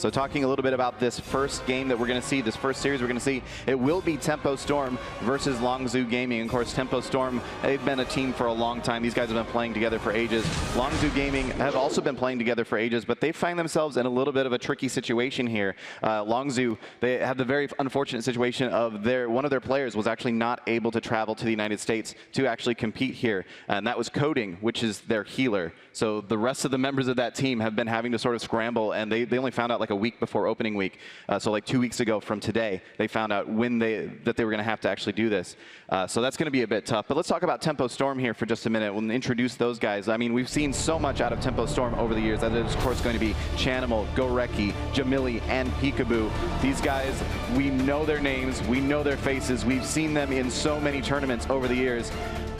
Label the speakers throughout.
Speaker 1: So talking a little bit about this first game that we're going to see, this first series we're going to see, it will be Tempo Storm versus Longzhu Gaming. Of course, Tempo Storm, they've been a team for a long time. These guys have been playing together for ages. Longzhu Gaming have also been playing together for ages, but they find themselves in a little bit of a tricky situation here. Longzhu, they have the very unfortunate situation of one of their players was actually not able to travel to the United States to actually compete here, and that was Coding, which is their healer. So the rest of the members of that team have been having to sort of scramble, and they only found out like a week before opening week. So like 2 weeks ago from today, they found out that they were going to have to actually do this. So that's going to be a bit tough. But let's talk about Tempo Storm here for just a minute. We'll introduce those guys. I mean, we've seen so much out of Tempo Storm over the years. That is, of course, going to be Chanimal, Goreki, Jamili, and Peekaboo. These guys, we know their names, we know their faces. We've seen them in so many tournaments over the years.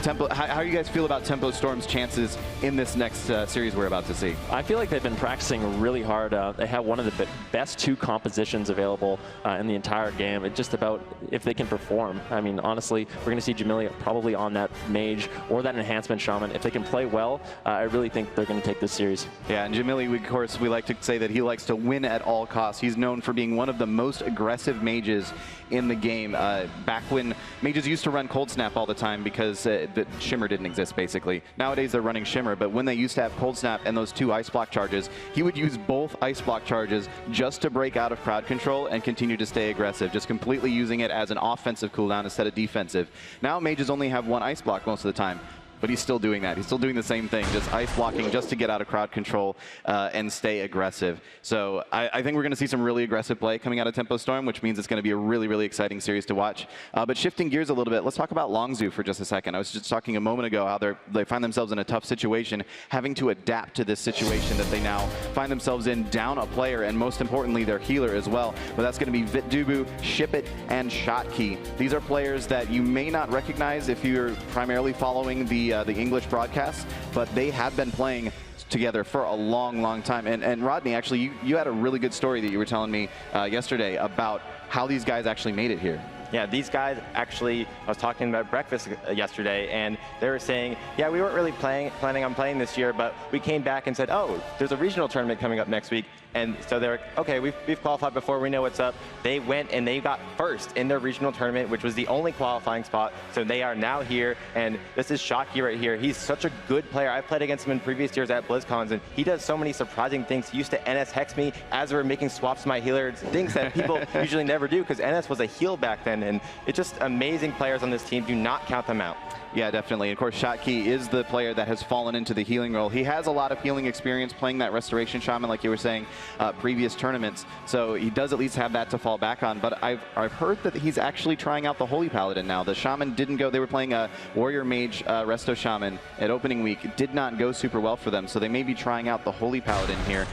Speaker 1: How do you guys feel about Tempo Storm's chances in this next series we're about to see? I
Speaker 2: feel like they've been practicing really hard. They have one of the best 2 compositions available in the entire game. It's just about if they can perform. I mean, honestly, we're going to see Jamili probably on that Mage or that Enhancement Shaman. If they can play well, I really think they're going to take this series.
Speaker 1: Yeah, and Jamili, of course, we like to say that he likes to win at all costs. He's known for being one of the most aggressive mages in the game. Back when mages used to run Cold Snap all the time because the Shimmer didn't exist, basically. Nowadays, they're running Shimmer, but when they used to have Cold Snap and those 2 Ice Block charges, he would use both Ice Block charges just to break out of crowd control and continue to stay aggressive, just completely using it as an offensive cooldown instead of defensive. Now, mages only have 1 Ice Block most of the time, but he's still doing that. He's still doing the same thing, just ice blocking just to get out of crowd control and stay aggressive. So I think we're going to see some really aggressive play coming out of Tempo Storm, which means it's going to be a really, really exciting series to watch. But shifting gears a little bit, let's talk about Longzhu for just a second. I was just talking a moment ago how they find themselves in a tough situation, having to adapt to this situation that they now find themselves in, down a player, and most importantly, their healer as well. But that's going to be Vitdubu, Shipit, and Shotkey. These are players that you may not recognize if you're primarily following the English broadcasts, but they have been playing together for a long, long time. And Rodney, actually, you had a really good story that you were telling me yesterday about how these guys actually made it here.
Speaker 3: Yeah, these guys actually, I was talking about breakfast yesterday, and they were saying, yeah, we weren't really planning on playing this year, but we came back and said, oh, there's a regional tournament coming up next week. And so they're like, okay, we've qualified before, we know what's up. They went and they got first in their regional tournament, which was the only qualifying spot. So they are now here, and this is Shotkey right here. He's such a good player. I've played against him in previous years at BlizzCons, and he does so many surprising things. He used to NS Hex me as we were making swaps to my healer, things that people usually never do, because NS was a heal back then. And it's just amazing players on this team. Do not count them out.
Speaker 1: Yeah, definitely. And of course, Shotkey is the player that has fallen into the healing role. He has a lot of healing experience playing that Restoration Shaman, like you were saying, previous tournaments. So he does at least have that to fall back on. But I've heard that he's actually trying out the Holy Paladin now. The Shaman didn't go. They were playing a Warrior Mage Resto Shaman at opening week. It did not go super well for them. So they may be trying out the Holy Paladin here.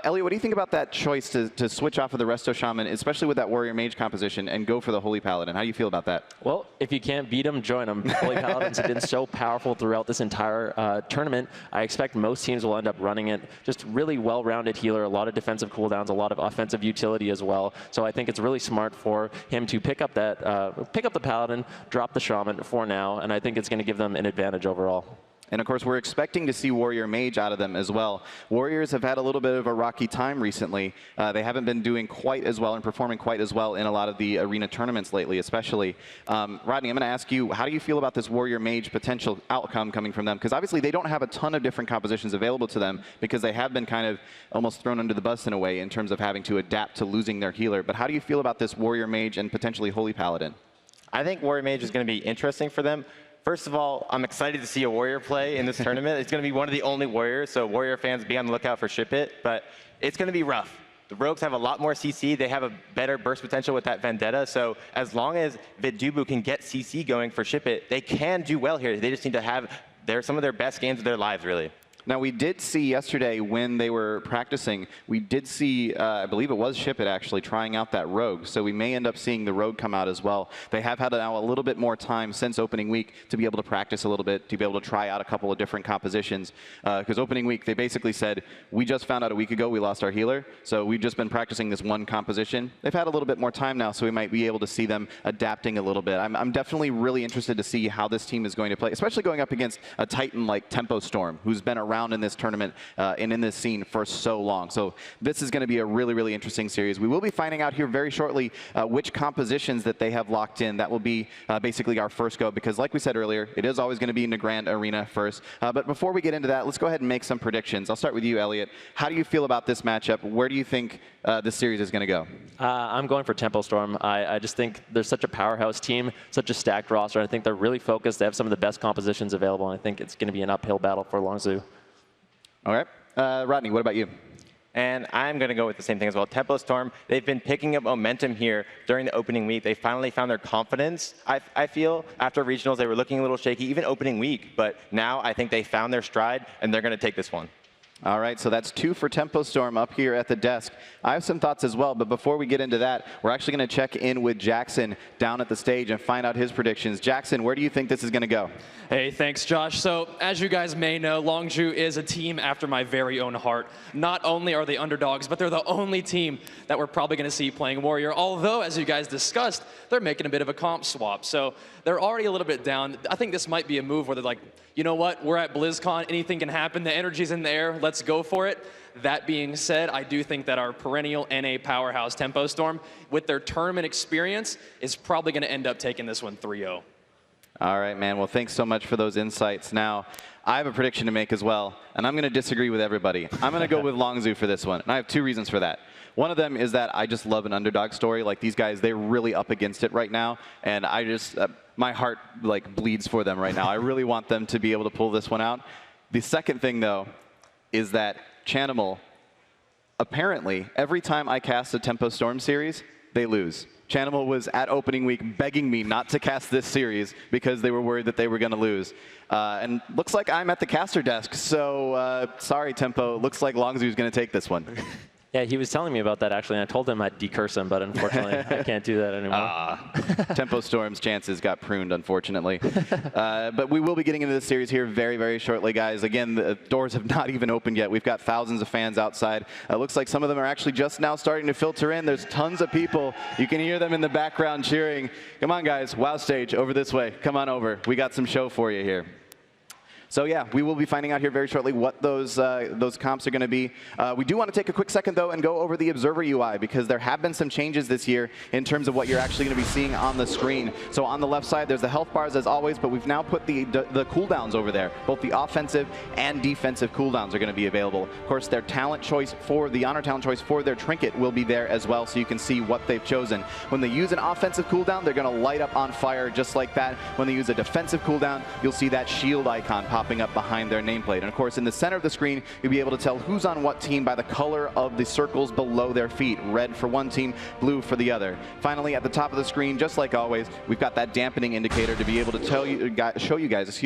Speaker 1: Elliot, what do you think about that choice to switch off of the Resto Shaman, especially with that Warrior Mage composition, and go for the Holy Paladin? How do you feel about that?
Speaker 2: Well, if you can't beat him, join him. Holy Paladins have been so powerful throughout this entire tournament. I expect most teams will end up running it. Just really well-rounded healer, a lot of defensive cooldowns, a lot of offensive utility as well. So I think it's really smart for him to pick up the Paladin, drop the Shaman for now, and I think it's going to give them an advantage overall.
Speaker 1: And of course, we're expecting to see Warrior Mage out of them as well. Warriors have had a little bit of a rocky time recently. They haven't been doing quite as well and performing quite as well in a lot of the arena tournaments lately, especially. Rodney, I'm going to ask you, how do you feel about this Warrior Mage potential outcome coming from them? Because obviously they don't have a ton of different compositions available to them because they have been kind of almost thrown under the bus in a way in terms of having to adapt to losing their healer. But how do you feel about this Warrior Mage and potentially Holy Paladin?
Speaker 3: I think Warrior Mage is going to be interesting for them. First of all, I'm excited to see a Warrior play in this tournament. It's going to be one of the only Warriors, so Warrior fans, be on the lookout for Shipit. But it's going to be rough. The Rogues have a lot more CC. They have a better burst potential with that Vendetta. So as long as Vitdubu can get CC going for Shipit, they can do well here. They just need to have some of their best games of their lives, really.
Speaker 1: Now, we did see yesterday when they were practicing, we did see, I believe it was Shipit actually, trying out that Rogue. So we may end up seeing the Rogue come out as well. They have had now a little bit more time since opening week to be able to practice a little bit, to be able to try out a couple of different compositions. Because opening week, they basically said, we just found out a week ago we lost our healer, so we've just been practicing this one composition. They've had a little bit more time now, so we might be able to see them adapting a little bit. I'm definitely really interested to see how this team is going to play, especially going up against a Titan like Tempo Storm, who's been around around in this tournament and in this scene for so long. So this is going to be a really, really interesting series. We will be finding out here very shortly which compositions that they have locked in. That will be basically our first go, because like we said earlier, it is always going to be in the Grand Arena first. But before we get into that, let's go ahead and make some predictions. I'll start with you, Elliot. How do you feel about this matchup? Where do you think this series is going to go?
Speaker 2: I'm going for Tempo Storm. I just think they're such a powerhouse team, such a stacked roster. I think they're really focused. They have some of the best compositions available, and I think it's going to be an uphill battle for Longzhu.
Speaker 1: All right. Rodney, what about you?
Speaker 3: And I'm going to go with the same thing as well. Tempo Storm, they've been picking up momentum here during the opening week. They finally found their confidence, I feel. After regionals, they were looking a little shaky, even opening week. But now I think they found their stride, and they're going to take this one.
Speaker 1: All right, so that's 2 for Tempo Storm up here at the desk. I have some thoughts as well, but before we get into that, we're actually going to check in with Jackson down at the stage and find out his predictions. Jackson, where do you think this is going to go?
Speaker 4: Hey, thanks, Josh. So, as you guys may know, Longzhu is a team after my very own heart. Not only are they underdogs, but they're the only team that we're probably going to see playing Warrior, although, as you guys discussed, they're making a bit of a comp swap. So, they're already a little bit down. I think this might be a move where they're like, you know what, we're at BlizzCon, anything can happen, the energy's in the air, let's go for it. That being said, I do think that our perennial NA powerhouse Tempo Storm, with their tournament experience, is probably going to end up taking this one 3-0.
Speaker 1: All right, man. Well, thanks so much for those insights. Now, I have a prediction to make as well, and I'm going to disagree with everybody. I'm going to go with Longzhu for this one, and I have 2 reasons for that. One of them is that I just love an underdog story. Like, these guys, they're really up against it right now, and I just, my heart, like, bleeds for them right now. I really want them to be able to pull this one out. The second thing, though, is that Chanimal, apparently, every time I cast a Tempo Storm series, they lose. Chanimal was at opening week begging me not to cast this series because they were worried that they were going to lose. And looks like I'm at the caster desk, so sorry, Tempo. Looks like Longzhu is going to take this one.
Speaker 2: Yeah, he was telling me about that, actually, and I told him I'd decurse him, but unfortunately, I can't do that anymore.
Speaker 1: Tempo Storm's chances got pruned, unfortunately. But we will be getting into this series here very, very shortly, guys. Again, the doors have not even opened yet. We've got thousands of fans outside. It looks like some of them are actually just now starting to filter in. There's tons of people. You can hear them in the background cheering. Come on, guys. Wow Stage, over this way. Come on over. We got some show for you here. So yeah, we will be finding out here very shortly what those comps are going to be. We do want to take a quick second, though, and go over the Observer UI, because there have been some changes this year in terms of what you're actually going to be seeing on the screen. So on the left side, there's the health bars as always, but we've now put the cooldowns over there. Both the offensive and defensive cooldowns are going to be available. Of course, their talent choice for the honor talent choice for their trinket will be there as well, so you can see what they've chosen. When they use an offensive cooldown, they're going to light up on fire just like that. When they use a defensive cooldown, you'll see that shield icon popping up behind their nameplate. And of course, in the center of the screen, you'll be able to tell who's on what team by the color of the circles below their feet. Red for one team, blue for the other. Finally, at the top of the screen, just like always, we've got that dampening indicator to be able to show you guys,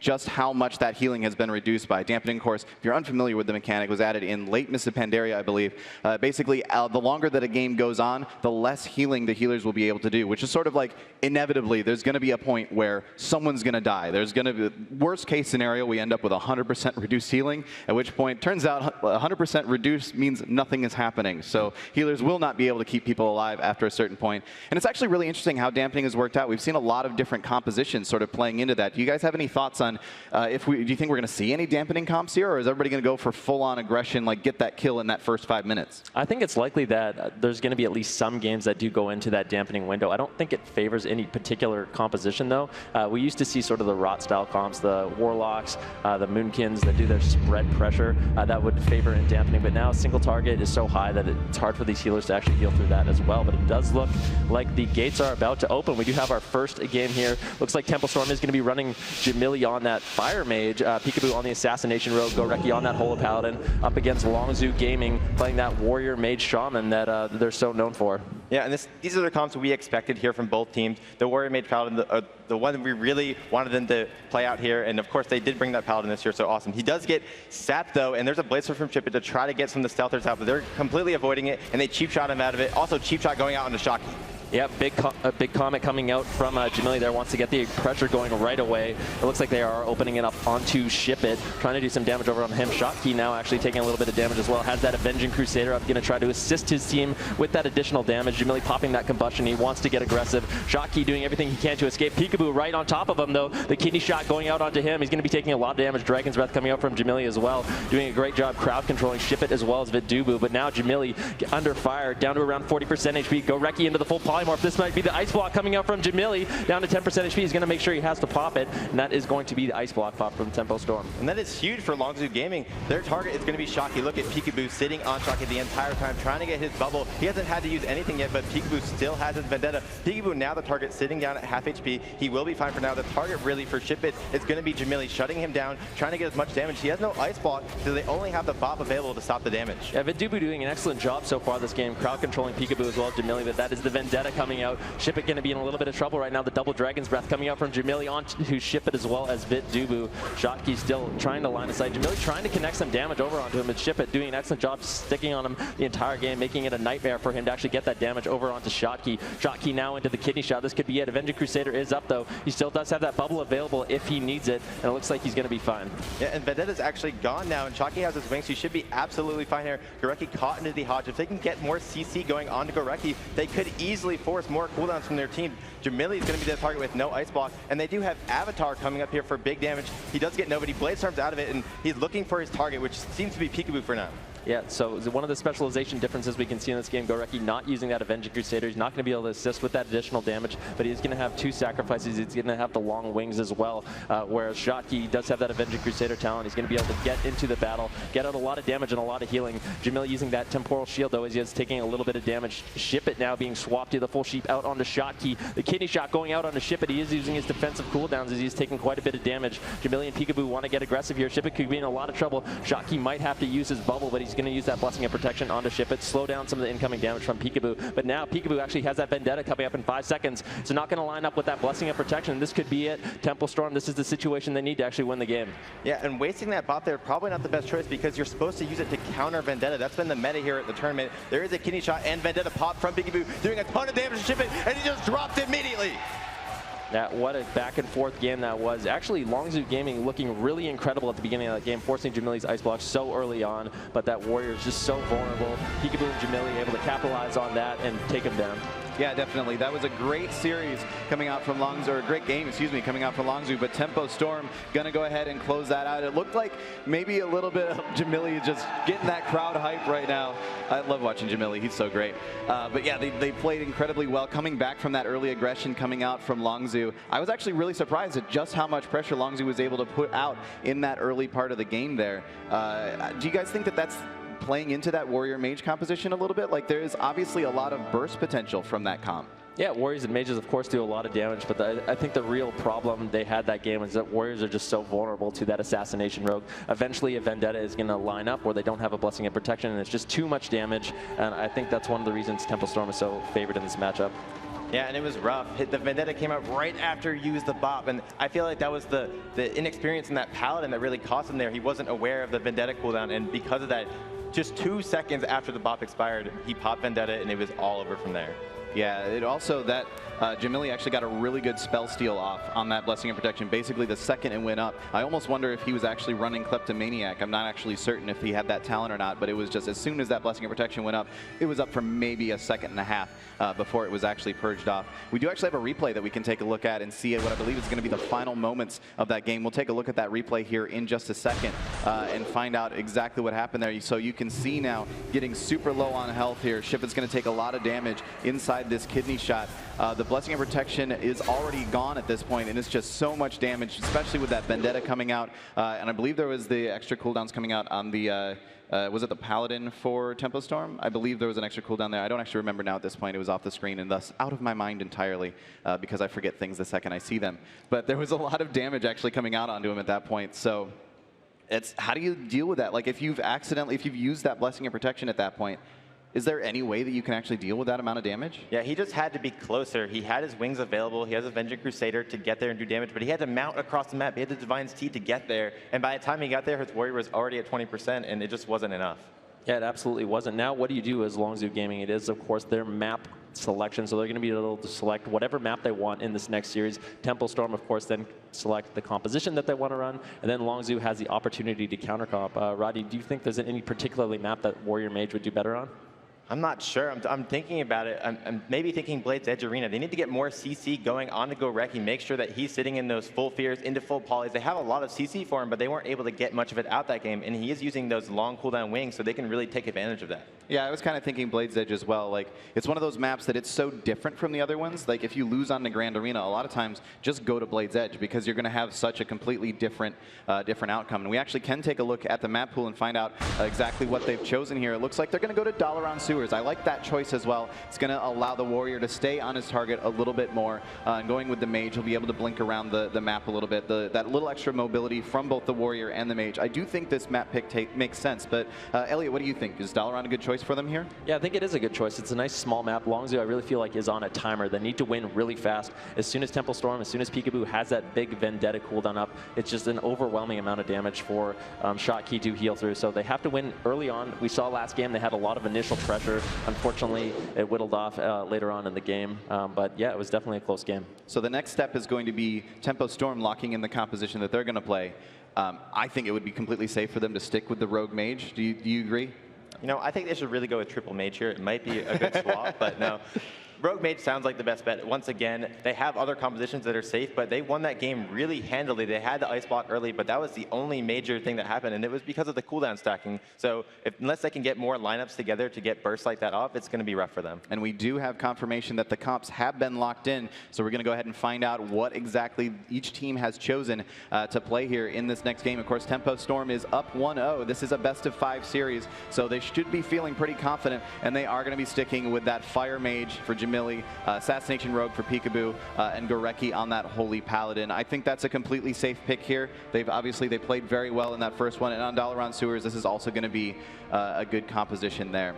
Speaker 1: just how much that healing has been reduced by. Dampening, of course, if you're unfamiliar with the mechanic, was added in late Mists of Pandaria, I believe. Basically, the longer that a game goes on, the less healing the healers will be able to do, which is sort of like, inevitably, there's going to be a point where someone's going to die. There's going to be, worst case scenario, we end up with 100% reduced healing, at which point, turns out 100% reduced means nothing is happening. So healers will not be able to keep people alive after a certain point. And it's actually really interesting how dampening has worked out. We've seen a lot of different compositions sort of playing into that. Do you guys have any thoughts on do you think we're going to see any dampening comps here, or is everybody going to go for full-on aggression, like get that kill in that first 5 minutes?
Speaker 2: I think it's likely that there's going to be at least some games that do go into that dampening window. I don't think it favors any particular composition, though. We used to see sort of the Rot-style comps, the Warlocks, the Moonkins that do their spread pressure that would favor in dampening, but now single target is so high that it's hard for these healers to actually heal through that as well. But it does look like the gates are about to open. We do have our first game here. Looks like Tempo Storm is going to be running Jamili on that Fire Mage, Peekaboo on the Assassination Rogue, Goreki on that Holo Paladin, up against Longzhu Gaming playing that Warrior Mage Shaman that they're so known for.
Speaker 3: Yeah, and these are the comps we expected here from both teams. The Warrior Mage Paladin, the one that we really wanted them to play out here, and of course they did bring that Paladin this year, so awesome. He does get sapped though, and there's a Blaze Sword from Chipit to try to get some of the stealthers out, but they're completely avoiding it, and they cheap shot him out of it. Also cheap shot going out on the Shocky.
Speaker 2: Yeah, a big comment coming out from Jamili there. Wants to get the pressure going right away. It looks like they are opening it up onto Ship It, trying to do some damage over on him. Shotkey now actually taking a little bit of damage as well. Has that Avenging Crusader up, going to try to assist his team with that additional damage. Jamili popping that combustion. He wants to get aggressive. Shotkey doing everything he can to escape. Peekaboo right on top of him, though. The kidney shot going out onto him. He's going to be taking a lot of damage. Dragon's Breath coming out from Jamili as well. Doing a great job crowd controlling Ship It as well as Vidubu. But now Jamili under fire, down to around 40% HP. Goreki into the full polymorph. This might be the ice block coming out from Jamili, down to 10% HP. He's going to make sure he has to pop it, and that is going to be the ice block pop from Tempo Storm.
Speaker 3: And that is huge for Longzhu Gaming. Their target is going to be Shocky. Look at Peekaboo sitting on Shocky the entire time, trying to get his bubble. He hasn't had to use anything yet, but Peekaboo still has his Vendetta. Peekaboo now the target sitting down at half HP. He will be fine for now. The target really for Ship It is going to be Jamili, shutting him down, trying to get as much damage. He has no ice block, so they only have the Bob available to stop the damage.
Speaker 2: Yeah, Vidubu doing an excellent job so far this game, crowd controlling Peekaboo as well as Jamili, but that is the Vendetta coming out. Ship It going to be in a little bit of trouble right now. The double Dragon's Breath coming out from Jamili onto Ship It as well as Vidubu. Shotkey still trying to line of sight. Jamili trying to connect some damage over onto him, and Ship It doing an excellent job sticking on him the entire game, making it a nightmare for him to actually get that damage over onto Shotkey. Shotkey now into the kidney shot. This could be it. Avenging Crusader is up though. He still does have that bubble available if he needs it, and it looks like he's going to be fine.
Speaker 3: Yeah, and Vendetta's actually gone now, and Shotkey has his wings. He should be absolutely fine here. Goreki caught into the Hodge. If they can get more CC going onto Goreki, they could easily force more cooldowns from their team. Jamili is going to be the target with no ice block, and they do have Avatar coming up here for big damage. He does get nobody. Blade Storm's out of it, and he's looking for his target, which seems to be Peekaboo for now.
Speaker 2: Yeah, so one of the specialization differences we can see in this game, Goreki not using that Avenging Crusader. He's not going to be able to assist with that additional damage, but he's going to have two sacrifices. He's going to have the long wings as well, whereas Shotkey does have that Avenging Crusader talent. He's going to be able to get into the battle, get out a lot of damage and a lot of healing. Jamil using that Temporal Shield, though, as he is taking a little bit of damage. Ship It now being swapped to the full sheep out onto Shotkey. The kidney shot going out onto Ship It. He is using his defensive cooldowns as he's taking quite a bit of damage. Jamil and Peekaboo want to get aggressive here. Ship It could be in a lot of trouble. Shotkey might have to use his bubble, but he's going to use that Blessing of Protection onto Ship It, slow down some of the incoming damage from Peekaboo. But now Peekaboo actually has that Vendetta coming up in 5 seconds. So not going to line up with that Blessing of Protection. This could be it. Temple Storm, this is the situation they need to actually win the game.
Speaker 3: Yeah, and wasting that bot there, probably not the best choice because you're supposed to use it to counter Vendetta. That's been the meta here at the tournament. There is a kidney shot and Vendetta pop from Peekaboo, doing a ton of damage to Ship It, and he just dropped immediately.
Speaker 2: What a back and forth game that was. Actually, Longzhu Gaming looking really incredible at the beginning of that game, forcing Jamili's ice block so early on, but that Warrior is just so vulnerable. Peekaboo and Jamili able to capitalize on that and take him down.
Speaker 1: Yeah, definitely. That was a great series coming out from Longzhu, or a great game, excuse me, coming out from Longzhu, but Tempo Storm going to go ahead and close that out. It looked like maybe a little bit of Jamili just getting that crowd hype right now. I love watching Jamili. He's so great. But yeah, they played incredibly well. Coming back from that early aggression coming out from Longzhu, I was actually really surprised at just how much pressure Longzhu was able to put out in that early part of the game there. Do you guys think that that's playing into that Warrior Mage composition a little bit? Like, there is obviously a lot of burst potential from that comp.
Speaker 2: Yeah, Warriors and Mages, of course, do a lot of damage, but I think the real problem they had that game is that Warriors are just so vulnerable to that Assassination Rogue. Eventually, a Vendetta is going to line up where they don't have a Blessing of Protection, and it's just too much damage, and I think that's one of the reasons Temple Storm is so favored in this matchup.
Speaker 3: Yeah, and it was rough. The Vendetta came out right after he used the bop, and I feel like that was the inexperience in that Paladin that really cost him there. He wasn't aware of the Vendetta cooldown, and because of that, just 2 seconds after the bop expired, he popped Vendetta, and it was all over from there.
Speaker 1: Yeah, it also, that Jamili actually got a really good spell steal off on that Blessing of Protection. Basically, the second it went up, I almost wonder if he was actually running Kleptomaniac. I'm not actually certain if he had that talent or not, but it was just as soon as that Blessing of Protection went up, it was up for maybe a second and a half before it was actually purged off. We do actually have a replay that we can take a look at and see what I believe is going to be the final moments of that game. We'll take a look at that replay here in just a second and find out exactly what happened there. So you can see now, getting super low on health here, Ship It's going to take a lot of damage inside this kidney shot. The Blessing of Protection is already gone at this point, and it's just so much damage, especially with that Vendetta coming out. And I believe there was the extra cooldowns coming out on the, was it the Paladin for Tempo Storm? I believe there was an extra cooldown there. I don't actually remember now at this point. It was off the screen and thus out of my mind entirely because I forget things the second I see them. But there was a lot of damage actually coming out onto him at that point. So it's, how do you deal with that? Like, if you've used that Blessing of Protection at that point, is there any way that you can actually deal with that amount of damage?
Speaker 3: Yeah, he just had to be closer. He had his wings available. He has a Avenging Crusader to get there and do damage, but he had to mount across the map. He had the Divine's Tea to get there, and by the time he got there, his Warrior was already at 20%, and it just wasn't enough.
Speaker 2: Yeah, it absolutely wasn't. Now, what do you do as Longzhu Gaming? It is, of course, their map selection, so they're going to be able to select whatever map they want in this next series. Temple Storm, of course, then select the composition that they want to run, and then Longzhu has the opportunity to countercomp. Roddy, do you think there's any particularly map that Warrior Mage would do better on?
Speaker 3: I'm not sure. I'm thinking about it. I'm maybe thinking Blade's Edge Arena. They need to get more CC going on to Goreki, make sure that he's sitting in those full fears into full polys. They have a lot of CC for him, but they weren't able to get much of it out that game, and he is using those long cooldown wings, so they can really take advantage of that.
Speaker 1: Yeah, I was kind of thinking Blade's Edge as well. Like, it's one of those maps that it's so different from the other ones. Like, if you lose on the Grand Arena, a lot of times just go to Blade's Edge because you're going to have such a completely different outcome. And we actually can take a look at the map pool and find out exactly what they've chosen here. It looks like they're going to go to Dalaran Sewers. I like that choice as well. It's going to allow the Warrior to stay on his target a little bit more. And going with the Mage, he'll be able to blink around the map a little bit. That little extra mobility from both the Warrior and the Mage. I do think this map pick makes sense. But Elliot, what do you think? Is Dalaran a good choice for them here?
Speaker 2: Yeah, I think it is a good choice. It's a nice small map. Longzhu, I really feel like, is on a timer. They need to win really fast. As soon as Temple Storm, as soon as Peekaboo has that big Vendetta cooldown up, it's just an overwhelming amount of damage for Shotkey to heal through. So they have to win early on. We saw last game they had a lot of initial pressure. Unfortunately, it whittled off later on in the game. But yeah, it was definitely a close game.
Speaker 1: So the next step is going to be Tempo Storm locking in the composition that they're going to play. I think it would be completely safe for them to stick with the Rogue Mage. Do you agree?
Speaker 3: You know, I think they should really go with triple Mage here. It might be a good swap, but no. Rogue Mage sounds like the best bet. Once again, they have other compositions that are safe, but they won that game really handily. They had the Ice Block early, but that was the only major thing that happened, and it was because of the cooldown stacking. So unless they can get more lineups together to get bursts like that off, it's going to be rough for them.
Speaker 1: And we do have confirmation that the comps have been locked in, so we're going to go ahead and find out what exactly each team has chosen to play here in this next game. Of course, Tempo Storm is up 1-0. This is a best-of-5 series, so they should be feeling pretty confident, and they are going to be sticking with that Fire Mage for Jamili, Assassination Rogue for Peekaboo, and Goreki on that Holy Paladin. I think that's a completely safe pick here. They played very well in that first one, and on Dalaran Sewers, this is also going to be a good composition there.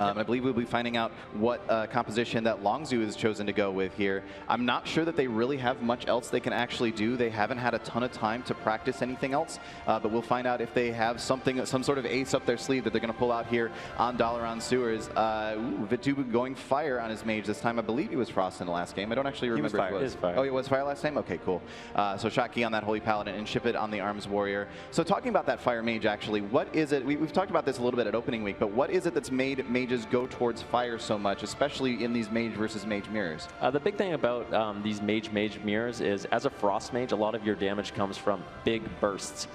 Speaker 1: I believe we'll be finding out what composition that Longzhu has chosen to go with here. I'm not sure that they really have much else they can actually do. They haven't had a ton of time to practice anything else, but we'll find out if they have some sort of ace up their sleeve that they're going to pull out here on Dalaran Sewers. Vitubu going Fire on his Mage this time. I believe he was Frost in the last game. I don't actually remember if it was.
Speaker 2: Fire.
Speaker 1: Oh, he was Fire last time? Okay, cool. So Shotkey on that Holy Paladin and Ship It on the Arms Warrior. So talking about that Fire Mage, actually, what is it? We've talked about this a little bit at opening week, but what is it that's made Mages go towards Fire so much, especially in these Mage versus Mage mirrors?
Speaker 2: The big thing about these Mage mirrors is, as a Frost Mage, a lot of your damage comes from big bursts.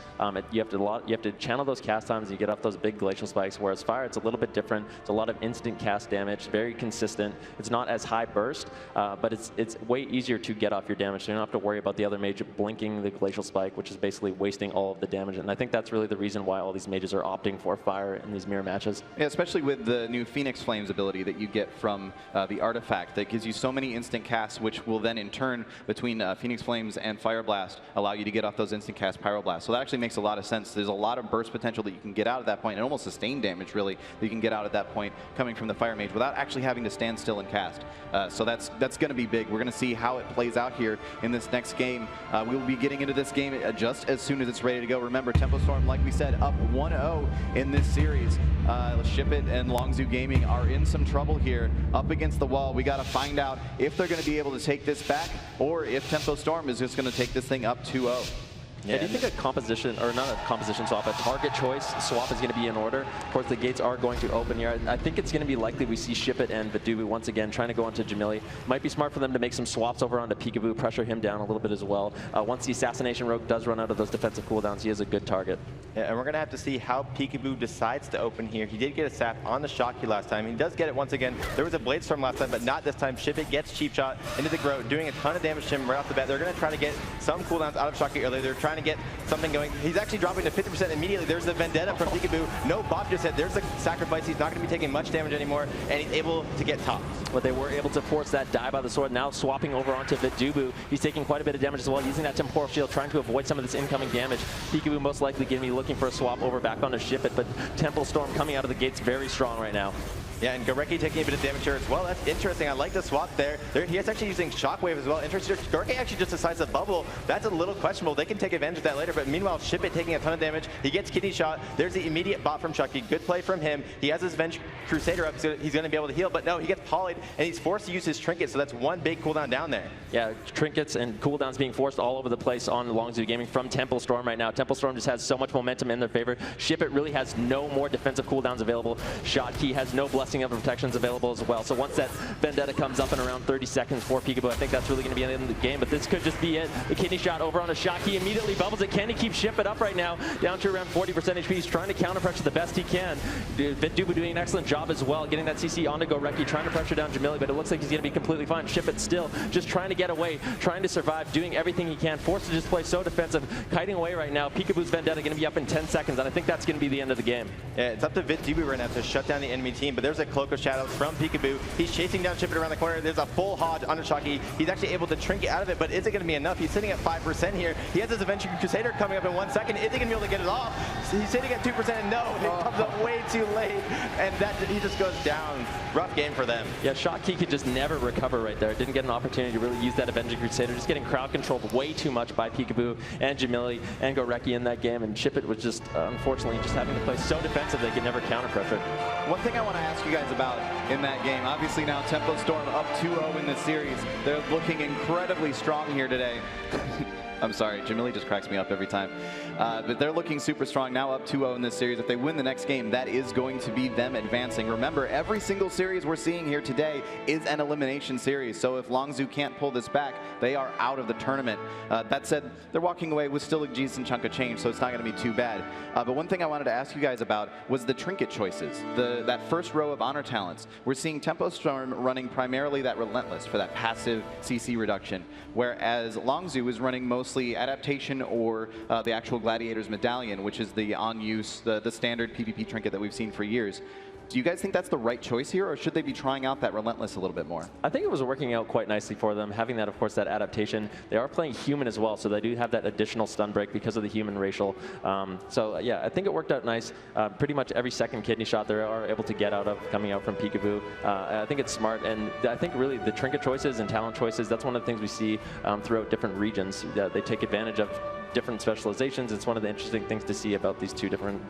Speaker 2: You have to channel those cast times, you get off those big glacial spikes, whereas Fire, it's a little bit different. It's a lot of instant cast damage, very consistent. It's not as high burst, but it's way easier to get off your damage, so you don't have to worry about the other Mage blinking the glacial spike, which is basically wasting all of the damage. And I think that's really the reason why all these Mages are opting for Fire in these mirror matches.
Speaker 1: Yeah, especially with the new Phoenix Flames ability that you get from the artifact that gives you so many instant casts, which will then in turn between Phoenix Flames and Fire Blast allow you to get off those instant cast Pyroblast. So that actually makes a lot of sense. There's a lot of burst potential that you can get out at that point, and almost sustained damage really that you can get out at that point coming from the Fire Mage without actually having to stand still and cast. So that's going to be big. We're going to see how it plays out here in this next game. We will be getting into this game just as soon as it's ready to go. Remember, Tempo Storm, like we said, up 1-0 in this series. Ship It and Longzhu Gaming are in some trouble here, up against the wall. We got to find out if they're going to be able to take this back, or if Tempo Storm is just going to take this thing up 2-0.
Speaker 2: Yeah, do you think a composition, or not a composition swap, a target choice swap is going to be in order? Of course, the gates are going to open here. I think it's going to be likely we see Ship It and Vitubu once again trying to go onto Jamili. Might be smart for them to make some swaps over onto Peekaboo, pressure him down a little bit as well. Once the Assassination Rogue does run out of those defensive cooldowns, he is a good target.
Speaker 3: Yeah, and we're going to have to see how Peekaboo decides to open here. He did get a sap on the Shotkey last time. He does get it once again. There was a Blade Storm last time, but not this time. Ship It gets Cheap Shot into the Grow, doing a ton of damage to him right off the bat. They're going to try to get some cooldowns out of Shotkey earlier. They're trying to get something going. He's actually dropping to 50% immediately. There's the Vendetta from Peekaboo. No Bop just hit. There's the sacrifice. He's not going to be taking much damage anymore, and he's able to get topped.
Speaker 2: But they were able to force that die by the sword. Now swapping over onto Vitubu. He's taking quite a bit of damage as well, using that Temporal Shield, trying to avoid some of this incoming damage. Peekaboo most likely going to be looking for a swap over back onto Ship It, but Temple Storm coming out of the gates very strong right now.
Speaker 3: Yeah, and Goreki taking a bit of damage here as well. That's interesting. I like the swap there. He is actually using Shockwave as well. Interesting. Goreki actually just decides to bubble. That's a little questionable. They can take advantage of that later, but meanwhile, Ship It taking a ton of damage. He gets kidney shot. There's the immediate bot from Chucky. Good play from him. He has his Avenge Crusader up, so he's going to be able to heal, but no, he gets polyed, and he's forced to use his Trinket, so that's one big cooldown down there.
Speaker 2: Yeah, Trinkets and cooldowns being forced all over the place on Longzhu Gaming from Temple Storm right now. Temple Storm just has so much momentum in their favor. Ship It really has no more defensive cooldowns available. Shotkey has no blessing of protections available as well. So once that Vendetta comes up in around 30 seconds for Peekaboo, I think that's really going to be the end of the game, but this could just be it. The kidney shot over on a Shotkey immediately bubbles it. Can he keep Ship It up right now? Down to around 40% HP. He's trying to counter pressure the best he can. Dubu doing an excellent job as well, getting that CC onto Goreki, trying to pressure down Jamili, but it looks like he's going to be completely fine. Ship It still just trying to get away, trying to survive, doing everything he can, forced to just play so defensive, kiting away right now. Peekaboo's Vendetta going to be up in 10 seconds, and I think that's going to be the end of the game.
Speaker 3: Yeah, it's up to Dubu right now to shut down the enemy team, but there's a Cloak of Shadows from Peekaboo. He's chasing down Ship It around the corner. There's a full Hodge on Shocky. He's actually able to Trinket out of it, but is it going to be enough? He's sitting at 5% here. He has his Avenger Crusader coming up in 1 second. Is he going to be able to get it off? He's sitting at 2%, and no, it comes up way too late, and that he just goes down. Rough game for them.
Speaker 2: Yeah, Shotkey could just never recover right there. Didn't get an opportunity to really use that Avenging Crusader. Just getting crowd controlled way too much by Peekaboo and Jamili and Goreki in that game, and Ship It was just, unfortunately, just having to play so defensive they could never counter pressure.
Speaker 1: One thing I want to ask you guys about in that game, obviously now Tempo Storm up 2-0 in this series. They're looking incredibly strong here today. I'm sorry, Jamili just cracks me up every time. But they're looking super strong, now up 2-0 in this series. If they win the next game, that is going to be them advancing. Remember, every single series we're seeing here today is an elimination series. So if Longzhu can't pull this back, they are out of the tournament. That said, they're walking away with still a decent chunk of change, so it's not going to be too bad. But one thing I wanted to ask you guys about was the Trinket choices. That first row of honor talents. We're seeing Tempo Storm running primarily that Relentless for that passive CC reduction, whereas Longzhu is running mostly Adaptation or the actual Gladiator's Medallion, which is the on-use, the standard PvP trinket that we've seen for years. Do you guys think that's the right choice here, or should they be trying out that Relentless a little bit more?
Speaker 2: I think it was working out quite nicely for them, having that, of course, that adaptation. They are playing human as well, so they do have that additional stun break because of the human racial. So yeah, I think it worked out nice. Pretty much every second kidney shot they are able to get out of coming out from Peekaboo. I think it's smart, and I think really the trinket choices and talent choices, that's one of the things we see throughout different regions. They take advantage of different specializations. It's one of the interesting things to see about these two different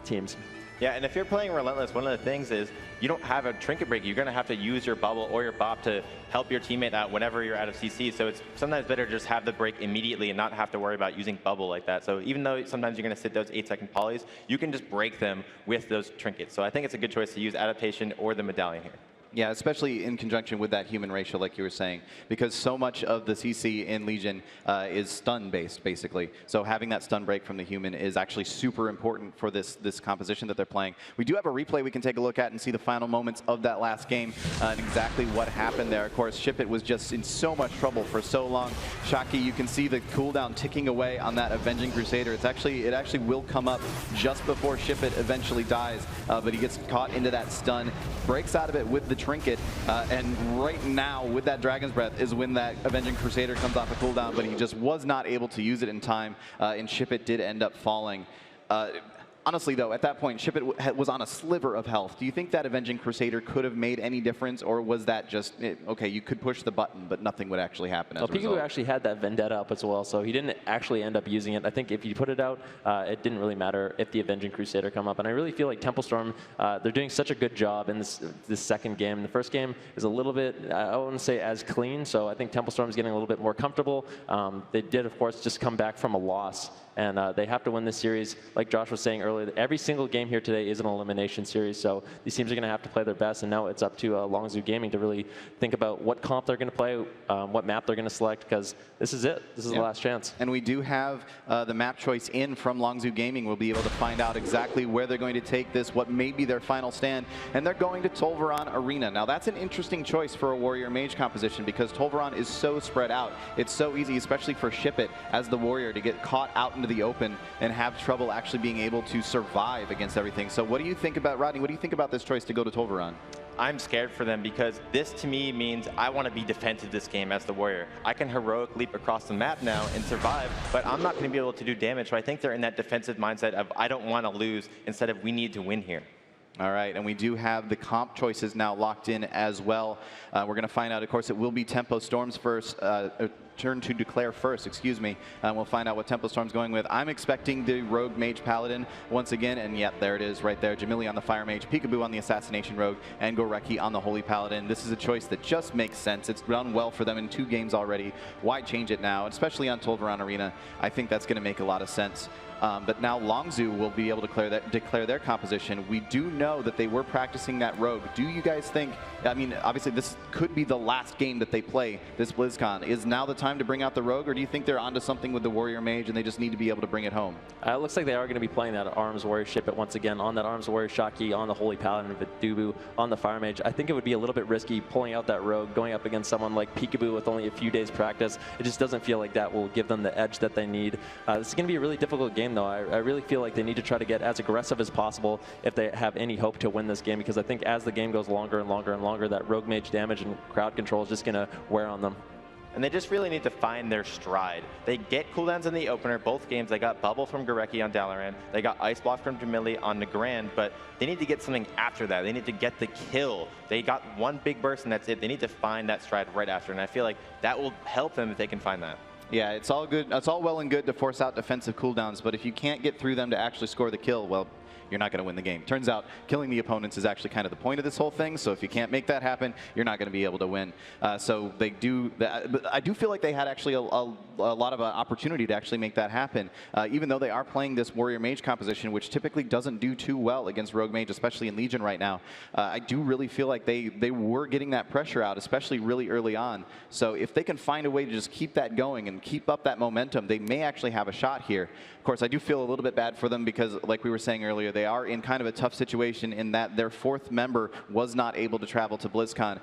Speaker 2: teams.
Speaker 3: Yeah, and if you're playing Relentless, one of the things is you don't have a trinket break. You're going to have to use your bubble or your bop to help your teammate out whenever you're out of CC. So it's sometimes better to just have the break immediately and not have to worry about using bubble like that. So even though sometimes you're going to sit those 8-second polys, you can just break them with those trinkets. So I think it's a good choice to use Adaptation or the Medallion here.
Speaker 1: Yeah, especially in conjunction with that human racial, like you were saying, because so much of the CC in Legion is stun-based, basically. So having that stun break from the human is actually super important for this composition that they're playing. We do have a replay we can take a look at and see the final moments of that last game and exactly what happened there. Of course, Ship It was just in so much trouble for so long. Shocky, you can see the cooldown ticking away on that Avenging Crusader. It actually will come up just before Ship It eventually dies, but he gets caught into that stun, breaks out of it with the Trinket, and right now with that Dragon's Breath is when that Avenging Crusader comes off a cooldown, but he just was not able to use it in time, and Ship It did end up falling. Honestly, though, at that point, Ship It was on a sliver of health. Do you think that Avenging Crusader could have made any difference, or was that just, okay, you could push the button, but nothing would actually happen as a result?
Speaker 2: Peekaboo actually had that Vendetta up as well, so he didn't actually end up using it. I think if you put it out, it didn't really matter if the Avenging Crusader come up. And I really feel like Temple Storm, they're doing such a good job in this second game. The first game is a little bit, I wouldn't say as clean, so I think Temple Storm is getting a little bit more comfortable. They did, of course, just come back from a loss. And they have to win this series. Like Josh was saying earlier, every single game here today is an elimination series, so these teams are going to have to play their best, and now it's up to Longzhu Gaming to really think about what comp they're going to play, what map they're going to select, because this is it. This is the last chance.
Speaker 1: And we do have the map choice in from Longzhu Gaming. We'll be able to find out exactly where they're going to take this, what may be their final stand, and they're going to Tolvaron Arena. Now, that's an interesting choice for a Warrior Mage composition, because Tolvaron is so spread out. It's so easy, especially for Ship It as the Warrior, to get caught out into the open and have trouble actually being able to survive against everything. So what do you think about, Rodney, what do you think about this choice to go to Tolvaron?
Speaker 3: I'm scared for them because this to me means I want to be defensive this game as the Warrior. I can heroic leap across the map now and survive, but I'm not going to be able to do damage. So I think they're in that defensive mindset of I don't want to lose instead of we need to win here.
Speaker 1: All right, and we do have the comp choices now locked in as well. We're going to find out, of course, it will be Tempo Storm's first, turn to declare first, excuse me. We'll find out what Tempo Storm's going with. I'm expecting the Rogue Mage Paladin once again, and yep, there it is right there. Jamili on the Fire Mage, Peekaboo on the Assassination Rogue, and Goreki on the Holy Paladin. This is a choice that just makes sense. It's done well for them in 2 games already. Why change it now? Especially on Tolvaran Arena, I think that's going to make a lot of sense. But now Longzhu will be able to declare their composition. We do know that they were practicing that rogue. Do you guys think, I mean, obviously this could be the last game that they play this BlizzCon. Is now the time to bring out the rogue, or do you think they're onto something with the Warrior Mage and they just need to be able to bring it home?
Speaker 2: It looks like they are going to be playing that Arms Warrior ship it once again on that Arms Warrior Shaki, on the Holy Paladin, Vidubu, on the Fire Mage. I think it would be a little bit risky pulling out that rogue, going up against someone like Peekaboo with only a few days practice. It just doesn't feel like that will give them the edge that they need. This is going to be a really difficult game, though. I really feel like they need to try to get as aggressive as possible if they have any hope to win this game, because I think as the game goes longer and longer and longer, that Rogue Mage damage and crowd control is just going to wear on them.
Speaker 3: And they just really need to find their stride. They get cooldowns in the opener, both games. They got Bubble from Goreki on Dalaran. They got Ice Block from Jamili on Nagrand, but they need to get something after that. They need to get the kill. They got one big burst and that's it. They need to find that stride right after, and I feel like that will help them if they can find that.
Speaker 1: Yeah, it's all good. It's all well and good to force out defensive cooldowns, but if you can't get through them to actually score the kill, well, you're not going to win the game. Turns out killing the opponents is actually kind of the point of this whole thing, so if you can't make that happen, you're not going to be able to win. So they do, but I do feel like they had actually a lot of opportunity to actually make that happen, even though they are playing this Warrior Mage composition, which typically doesn't do too well against Rogue Mage, especially in Legion right now. I do really feel like they were getting that pressure out, especially really early on. So if they can find a way to just keep that going and keep up that momentum, they may actually have a shot here. Of course, I do feel a little bit bad for them because, like we were saying earlier, they are in kind of a tough situation in that their 4th member was not able to travel to BlizzCon.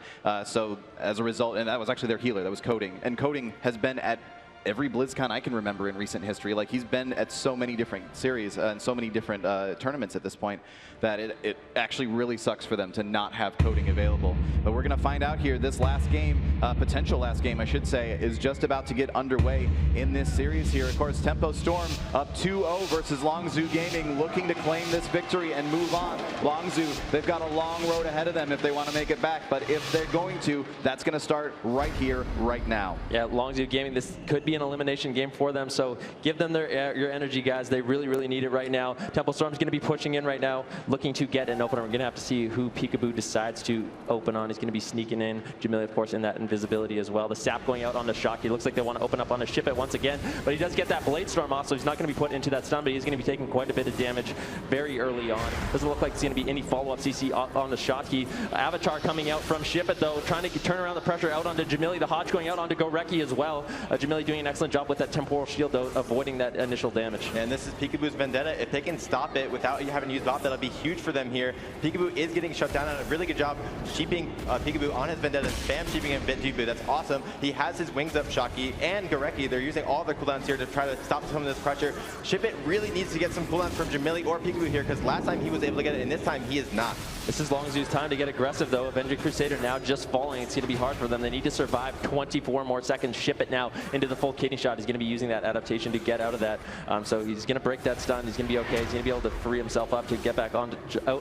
Speaker 1: So as a result, and that was actually their healer, that was Coding. And Coding has been at every BlizzCon I can remember in recent history. Like, he's been at so many different series and so many different tournaments at this point that it actually really sucks for them to not have Coding available. But we're going to find out here. This last game, potential last game, I should say, is just about to get underway in this series here. Of course, Tempo Storm up 2-0 versus Longzhu Gaming, looking to claim this victory and move on. Longzhu, they've got a long road ahead of them if they want to make it back. But if they're going to, that's going to start right here, right now.
Speaker 2: Yeah, Longzhu Gaming, this could be an elimination game for them, so give them your energy, guys. They really, really need it right now. Tempo Storm's going to be pushing in right now, looking to get an opener. We're going to have to see who Peekaboo decides to open on. He's going to be sneaking in. Jamili, of course, in that invisibility as well. The sap going out on the Shocky. Looks like they want to open up on the ship it once again, but he does get that Blade Storm off, so he's not going to be put into that stun, but he's going to be taking quite a bit of damage very early on. Doesn't look like it's going to be any follow-up CC on the Shocky. Avatar coming out from ship it, though, trying to turn around the pressure out onto Jamili. The Hodge going out onto Goreki as well. Jamili doing an excellent job with that temporal shield, though, avoiding that initial damage.
Speaker 3: And this is Peekaboo's Vendetta. If they can stop it without having to use bot, that'll be huge for them here. Peekaboo is getting shut down, and a really good job sheeping Peekaboo on his Vendetta, spam sheeping him Vidubu. That's awesome. He has his wings up, Shocky and Goreki. They're using all their cooldowns here to try to stop some of this pressure. Ship it really needs to get some cooldowns from Jamili or Peekaboo here, because last time he was able to get it, and this time he is not.
Speaker 2: This is Longzhu's time to get aggressive, though. Avenging Crusader now just falling. It's going to be hard for them. They need to survive 24 more seconds. Ship it now into the full kidney shot. He's going to be using that adaptation to get out of that. So he's going to break that stun. He's going to be okay. He's going to be able to free himself up to get back out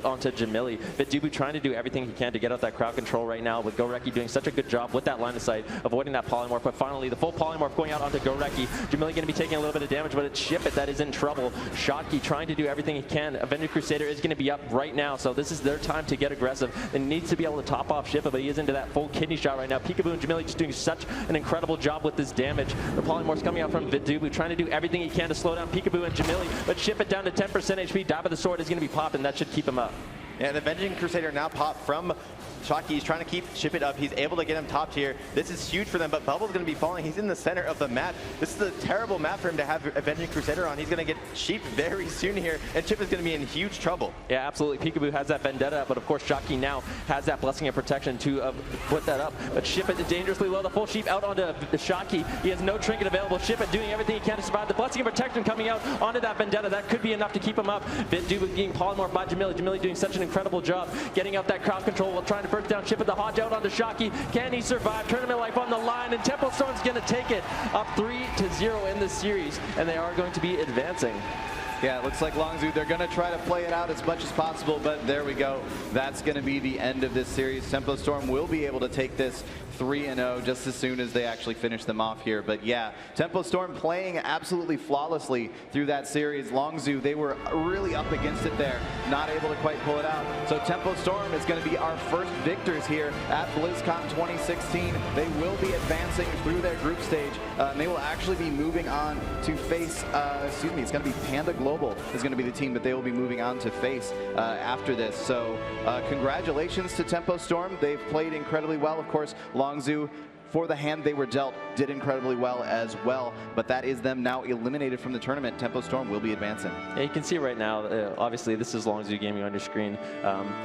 Speaker 2: onto Jamili. Vidubu trying to do everything he can to get out that crowd control right now, with Goreki doing such a good job with that line of sight, avoiding that polymorph. But finally, the full polymorph going out onto Goreki. Jamili going to be taking a little bit of damage, but it's Ship It that is in trouble. Shocky trying to do everything he can. Avenging Crusader is going to be up right now, so this is their time to get aggressive. They need to be able to top off Ship It, but he is into that full kidney shot right now. Peekaboo and Jamili just doing such an incredible job with this damage. The polymorph's coming out from Vidubu, trying to do everything he can to slow down Peekaboo and Jamili, but Ship It down to 10% HP. Dive of the Sword is going to be popped, and that should keep him up.
Speaker 3: And Avenging Crusader now popped from Shocky. He's trying to keep Ship It up. He's able to get him topped here. This is huge for them, but Bubble's going to be falling. He's in the center of the map. This is a terrible map for him to have Avenging Crusader on. He's going to get sheeped very soon here, and Chip is going to be in huge trouble.
Speaker 2: Yeah, absolutely. Peekaboo has that Vendetta, but of course Shocky now has that Blessing of Protection to put that up. But Ship It dangerously low. The full sheep out onto Shocky. He has no trinket available. Ship It doing everything he can to survive. The Blessing of Protection coming out onto that Vendetta. That could be enough to keep him up. Vidubu being polymorphed by Jamili. Jamili doing such an incredible job getting out that crowd control while trying to burst down Ship It. The Hodge out onto Shocky. Can he survive? Tournament life on the line, and Tempo Storm's going to take it up 3-0 in this series, and they are going to be advancing.
Speaker 1: Yeah, it looks like Longzhu, they're going to try to play it out as much as possible, but there we go. That's going to be the end of this series. Tempo Storm will be able to take this 3-0 just as soon as they actually finish them off here. But yeah, Tempo Storm playing absolutely flawlessly through that series. Longzhu, they were really up against it there, not able to quite pull it out. So Tempo Storm is going to be our first victors here at BlizzCon 2016. They will be advancing through their group stage. And they will actually be moving on to face, it's going to be Panda Global is going to be the team that they will be moving on to face after this. So congratulations to Tempo Storm. They've played incredibly well. Of course, Longzhu, for the hand they were dealt, did incredibly well as well, but that is them now eliminated from the tournament. Tempo Storm will be advancing.
Speaker 2: Yeah, you can see right now, obviously this is Longzhu Gaming on your screen.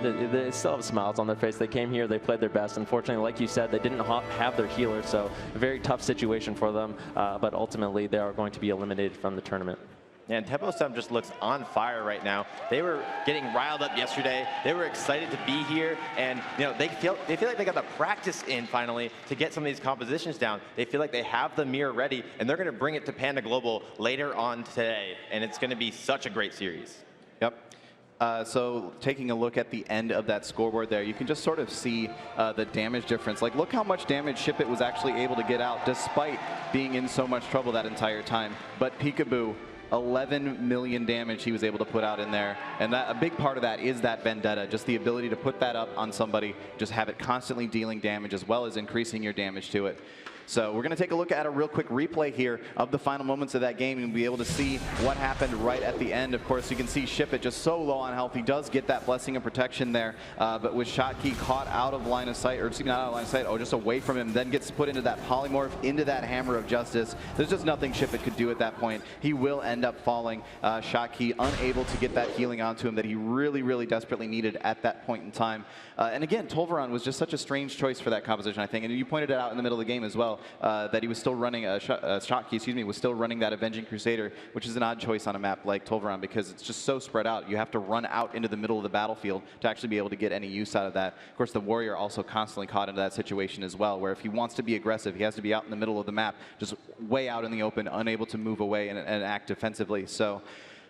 Speaker 2: They still have smiles on their face. They came here, they played their best. Unfortunately, like you said, they didn't have their healer, so a very tough situation for them, but ultimately they are going to be eliminated from the tournament.
Speaker 3: Yeah, and Tempo Storm just looks on fire right now. They were getting riled up yesterday. They were excited to be here, and they feel like they got the practice in finally to get some of these compositions down. They feel like they have the mirror ready, and they're going to bring it to Panda Global later on today, and it's going to be such a great series.
Speaker 1: Yep. So taking a look at the end of that scoreboard there, you can just sort of see the damage difference. Like, look how much damage Shipit was actually able to get out despite being in so much trouble that entire time. But Peekaboo, 11 million damage he was able to put out in there. And that, a big part of that is that Vendetta, just the ability to put that up on somebody, just have it constantly dealing damage as well as increasing your damage to it. So we're going to take a look at a real quick replay here of the final moments of that game and be able to see what happened right at the end. Of course, you can see Shipit just so low on health. He does get that Blessing of Protection there, but with Shotkey caught out of line of sight, or excuse me, not out of line of sight, just away from him, then gets put into that Polymorph, into that Hammer of Justice. There's just nothing Shipit could do at that point. He will end up falling. Shotkey unable to get that healing onto him that he really, really desperately needed at that point in time. And again, Tolvaron was just such a strange choice for that composition, I think. And you pointed it out in the middle of the game as well, that he was still running, Shotkey, excuse me, was still running that Avenging Crusader, which is an odd choice on a map like Tolvaron because it's just so spread out. You have to run out into the middle of the battlefield to actually be able to get any use out of that. Of course, the Warrior also constantly caught into that situation as well, where if he wants to be aggressive, he has to be out in the middle of the map, just way out in the open, unable to move away and act defensively. So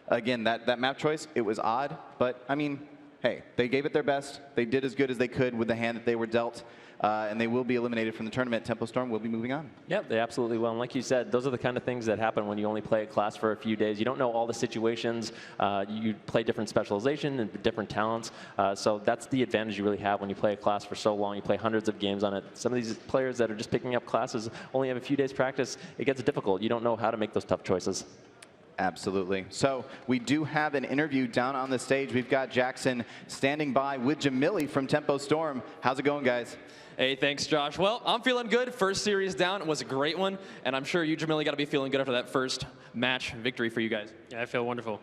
Speaker 1: again, that map choice, it was odd, but I mean, hey, they gave it their best. They did as good as they could with the hand that they were dealt, and they will be eliminated from the tournament. Tempo Storm will be moving on.
Speaker 2: Yep, they absolutely will. And like you said, those are the kind of things that happen when you only play a class for a few days. You don't know all the situations. You play different specialization and different talents. So that's the advantage you really have when you play a class for so long. You play hundreds of games on it. Some of these players that are just picking up classes only have a few days practice. It gets difficult. You don't know how to make those tough choices.
Speaker 1: Absolutely. So we do have an interview down on the stage. We've got Jackson standing by with Jamili from Tempo Storm. How's it going, guys?
Speaker 4: Hey, thanks, Josh. Well, I'm feeling good. First series down. It was a great one. And I'm sure you, Jamili, got to be feeling good after that first match victory for you guys.
Speaker 5: Yeah, I feel wonderful.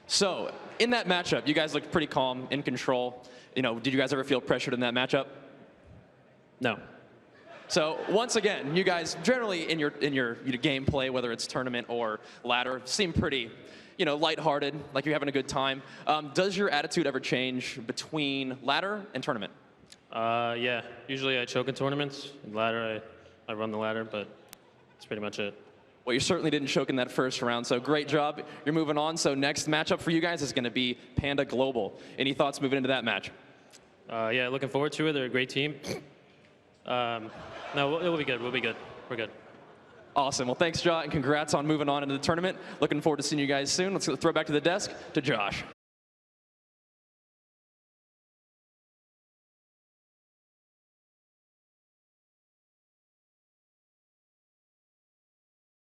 Speaker 4: So in that matchup, you guys looked pretty calm, in control. Did you guys ever feel pressured in that matchup?
Speaker 5: No.
Speaker 4: So once again, you guys generally in your gameplay, whether it's tournament or ladder, seem pretty, lighthearted, like you're having a good time. Does your attitude ever change between ladder and tournament?
Speaker 5: Yeah. Usually I choke in tournaments. In ladder, I run the ladder, but that's pretty much it.
Speaker 4: Well, you certainly didn't choke in that first round, so great job. You're moving on. So next matchup for you guys is going to be Panda Global. Any thoughts moving into that match?
Speaker 5: Yeah, looking forward to it. They're a great team. No, it will be good. We'll be good. We're good.
Speaker 4: Awesome. Well, thanks, Josh, and congrats on moving on into the tournament. Looking forward to seeing you guys soon. Let's throw it back to the desk to Josh.